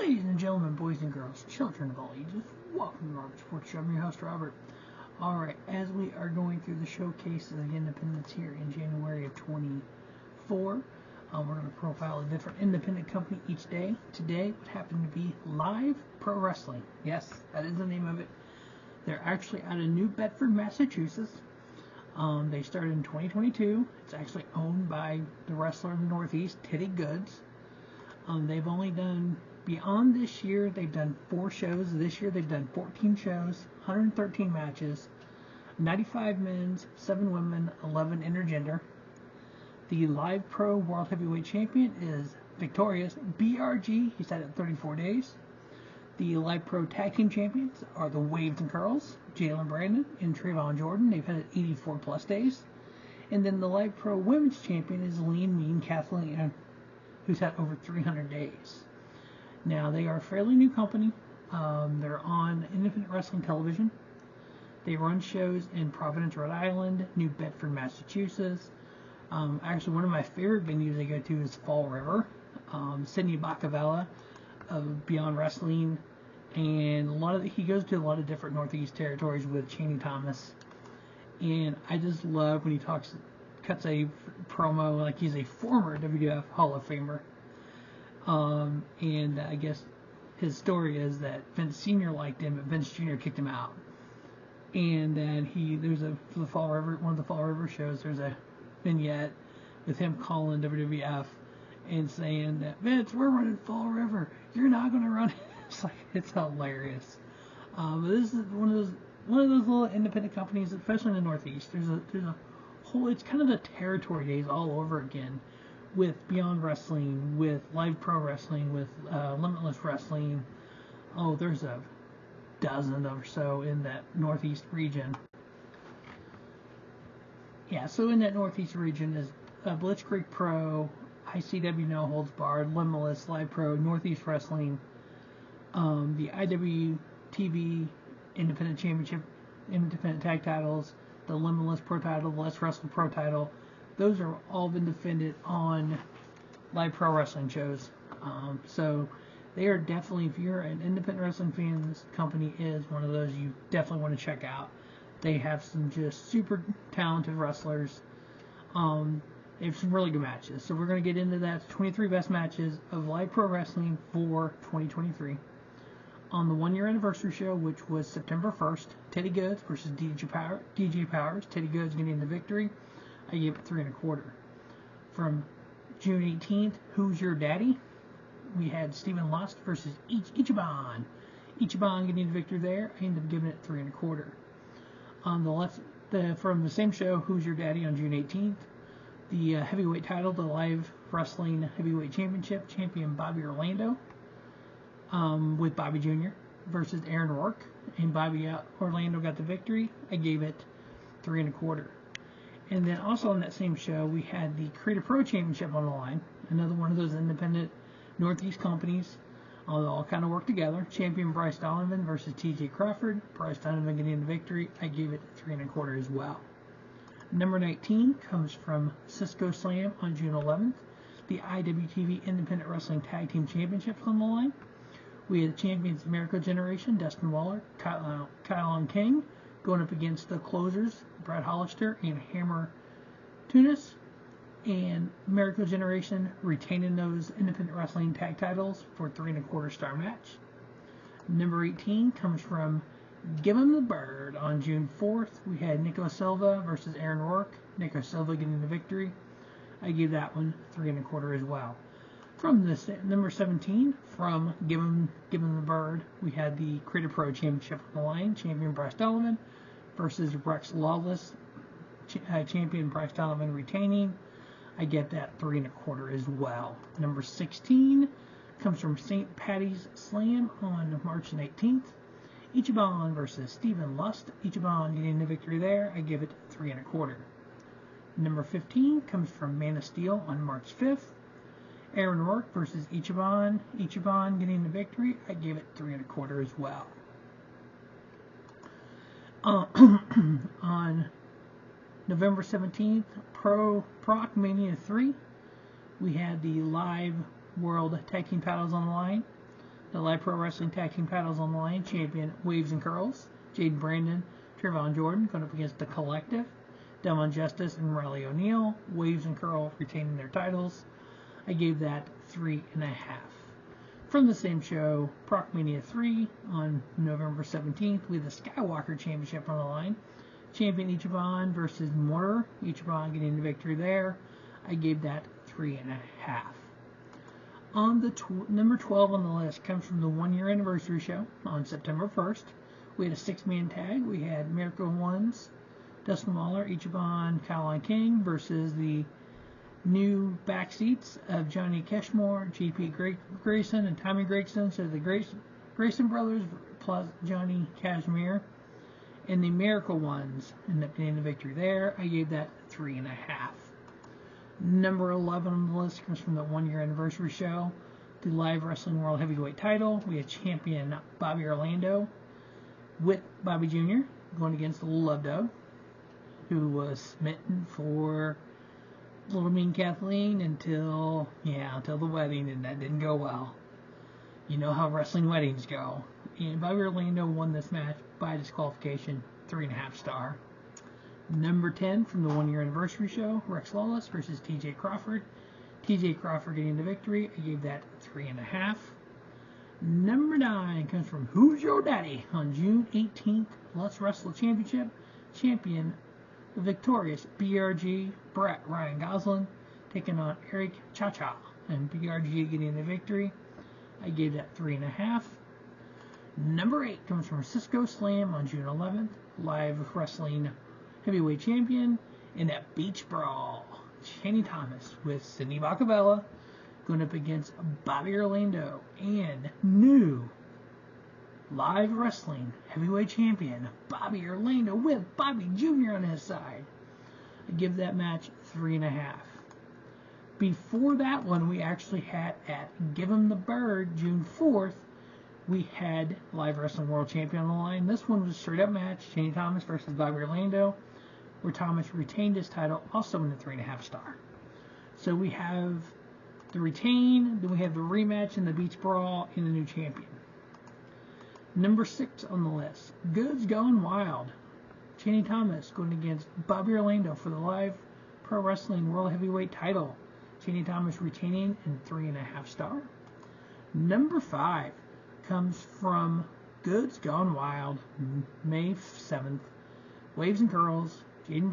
Ladies and gentlemen, boys and girls, children of all ages, welcome to Robert Sports Show. I'm your host, Robert. Alright, as we are going through the showcase of the independents here in January of 24, we're going to profile a different independent company each day. Today would happen to be Live Pro Wrestling. Yes, that is the name of it. They're actually out of New Bedford, Massachusetts. They started in 2022. It's actually owned by the wrestler in the Northeast, Teddy Goods. They've only done, beyond this year, they've done 4 shows. This year they've done 14 shows, 113 matches, 95 men's, 7 women, 11 intergender. The Live Pro World Heavyweight Champion is victorious BRG. He's had it 34 days. The Live Pro Tag Team Champions are the Waves and Curls, Jalen Brandon and Trayvon Jordan. They've had it 84 plus days. And then the Live Pro Women's Champion is Lean Mean Kathleen, who's had over 300 days. Now, they are a fairly new company. They're on independent wrestling television. They run shows in Providence, Rhode Island, New Bedford, Massachusetts. Actually, one of my favorite venues they go to is Fall River. Sidney Bacavella of Beyond Wrestling, and he goes to a lot of different Northeast territories with Chaney Thomas. And I just love when he cuts a promo like he's a former WWF Hall of Famer. And I guess his story is that Vince Sr. liked him, but Vince Jr. kicked him out. And then for one of the Fall River shows, there's a vignette with him calling WWF and saying that, Vince, we're running Fall River. You're not going to run it. It's hilarious. But this is one of those little independent companies, especially in the Northeast. There's a whole, it's kind of the territory days all over again, with Beyond Wrestling, with Live Pro Wrestling, with Limitless Wrestling. Oh, there's a dozen or so in that Northeast region. Yeah, so in that Northeast region is Blitzkrieg Pro, ICW No Holds Barred, Limitless, Live Pro, Northeast Wrestling, the IWTV Independent Championship, Independent Tag Titles, the Limitless Pro Title, the Let's Wrestle Pro Title. Those are all been defended on Live Pro Wrestling shows. So they are definitely, if you're an independent wrestling fan, this company is one of those you definitely want to check out. They have some just super talented wrestlers. They have some really good matches. So we're going to get into that. 23 best matches of Live Pro Wrestling for 2023. On the 1-year anniversary show, which was September 1st, Teddy Goods versus DJ Powers. Teddy Goods getting the victory. I gave it 3 1/4. From June 18th, Who's Your Daddy? We had Stephen Lust versus Ichiban. Ichiban getting the victory there. I ended up giving it 3 1/4. From the same show, Who's Your Daddy, on June 18th, the heavyweight title, the Live Wrestling Heavyweight Championship, champion Bobby Orlando, with Bobby Jr. versus Aaron Rourke, and Bobby Orlando got the victory. I gave it 3 1/4. And then also on that same show, we had the Creative Pro Championship on the line, another one of those independent Northeast companies. They all kind of work together. Champion Bryce Donovan versus TJ Crawford. Bryce Donovan getting the victory. I gave it 3 1/4 as well. Number 19 comes from Cisco Slam on June 11th. The IWTV Independent Wrestling Tag Team Championships on the line. We had the champions Miracle Generation, Dustin Waller, Kyle King, going up against the closers, Brad Hollister and Hammer Tunis. And Miracle Generation retaining those independent wrestling tag titles for 3 1/4 star match. Number 18 comes from Give 'em the Bird on June 4th. We had Nico Silva versus Aaron Rourke. Nico Silva getting the victory. I gave that one 3 1/4 as well. From this number 17, from Give 'em the Bird, we had the Creative Pro Championship on the line. Champion Bryce Donovan versus Rex Lawless. Champion Bryce Donovan retaining. I get that 3 1/4 as well. Number 16 comes from St. Patty's Slam on March 19th. Ichiban versus Stephen Lust. Ichiban getting the victory there. I give it 3 1/4. Number 15 comes from Man of Steel on March 5th. Aaron Rourke versus Ichiban. Ichiban getting the victory. I gave it 3 1/4 as well. On November 17th, Proc Mania 3, we had the Live World Tag Team titles on the line. The Live Pro Wrestling Tag Team titles on the line. Champion Waves and Curls, Jaden Brandon, Trayvon Jordan going up against The Collective, Delmon Justice and Riley O'Neal. Waves and Curl retaining their titles. I gave that 3.5. From the same show, Procmania 3 on November 17th with the Skywalker Championship on the line. Champion Ichiban versus Mortar. Ichiban getting the victory there. I gave that 3.5. On the number 12 on the list comes from the 1-year anniversary show on September 1st. We had a 6-man tag. We had Miracle Ones, Dustin Waller, Ichiban, Caroline King versus the new backseats of Johnny Cashmore, G.P. Grayson, and Tommy Gregson. So the Grayson brothers plus Johnny Cashmere. And the Miracle Ones end up getting the victory there. I gave that 3.5. Number 11 on the list comes from the 1-year anniversary show, the Live Wrestling World Heavyweight title. We had champion Bobby Orlando with Bobby Jr. going against Love Dog, who was smitten for Little Mean Kathleen until the wedding, and that didn't go well. You know how wrestling weddings go. And Bobby Orlando won this match by disqualification, 3.5 star. Number 10 from the 1-year anniversary show, Rex Lawless versus T.J. Crawford. T.J. Crawford getting the victory. I gave that 3.5. Number 9 comes from Who's Your Daddy on June 18th. Let's Wrestle Championship. Champion, the victorious BRG, Brett Ryan Goslin, taking on Eric Cha-Cha. And BRG getting the victory. I gave that 3.5. Number 8 comes from Cisco Slam on June 11th. Live Wrestling Heavyweight Champion in that Beach Brawl. Shani Thomas with Sydney Bacabella going up against Bobby Orlando and new Live Wrestling Heavyweight Champion Bobby Orlando with Bobby Jr. on his side. I give that match 3.5. Before that one, we actually had at Give 'em the Bird, June 4th, we had Live Wrestling World Champion on the line. This one was a straight up match, Shani Thomas versus Bobby Orlando, where Thomas retained his title, also in the 3.5 star. So we have the retain, then we have the rematch in the Beach Brawl, and the new champion. Number 6 on the list, Goods Gone Wild. Shani Thomas going against Bobby Orlando for the Live Pro Wrestling World Heavyweight title. Shani Thomas retaining in 3.5 star. Number 5 comes from Goods Gone Wild, May 7th. Waves and Curls, Jaden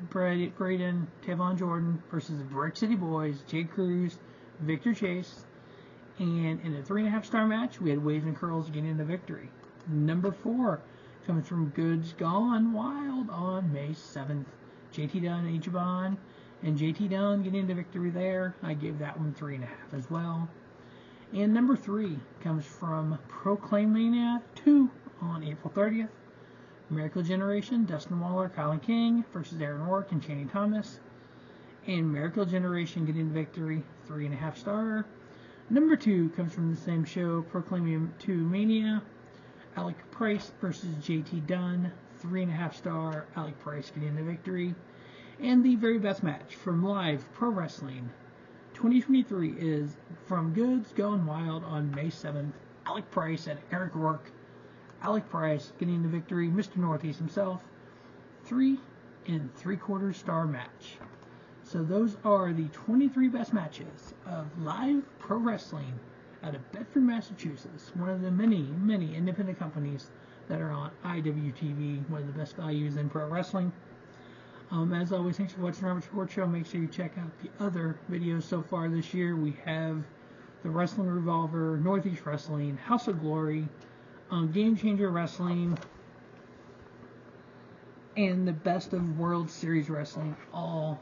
Braden, Tavon Jordan versus the Brick City Boys, Jay Cruz, Victor Chase. And in a 3.5 star match, we had Waves and Curls getting the victory. Number 4 comes from Goods Gone Wild on May 7th. JT Dunn, Ichiban, and JT Dunn getting the victory there. I gave that one 3.5 as well. And number 3 comes from Proclaim Mania 2 on April 30th. Miracle Generation, Dustin Waller, Colin King versus Aaron Rourke and Shani Thomas. And Miracle Generation getting the victory, 3.5 star. Number 2 comes from the same show, Proclaim 2 Mania. Alec Price versus JT Dunn, 3.5 star. Alec Price getting the victory. And the very best match from Live Pro Wrestling 2023 is from Goods Gone Wild on May 7th. Alec Price and Eric Rourke. Alec Price getting the victory, Mr. Northeast himself. 3 3/4 star match. So those are the 23 best matches of Live Pro Wrestling out of Bedford, Massachusetts. One of the many, many independent companies that are on IWTV, one of the best values in pro wrestling. As always, thanks for watching Robert Sports Show. Make sure you check out the other videos so far this year. We have the Wrestling Revolver, Northeast Wrestling, House of Glory, Game Changer Wrestling, and the Best of World Series Wrestling. All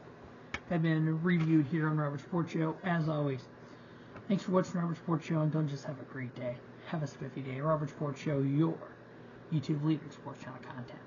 have been reviewed here on Robert Sports Show. As always, thanks for watching Robert Sports Show, and don't just have a great day. Have a spiffy day. Robert Sports Show, your YouTube leader sports channel content.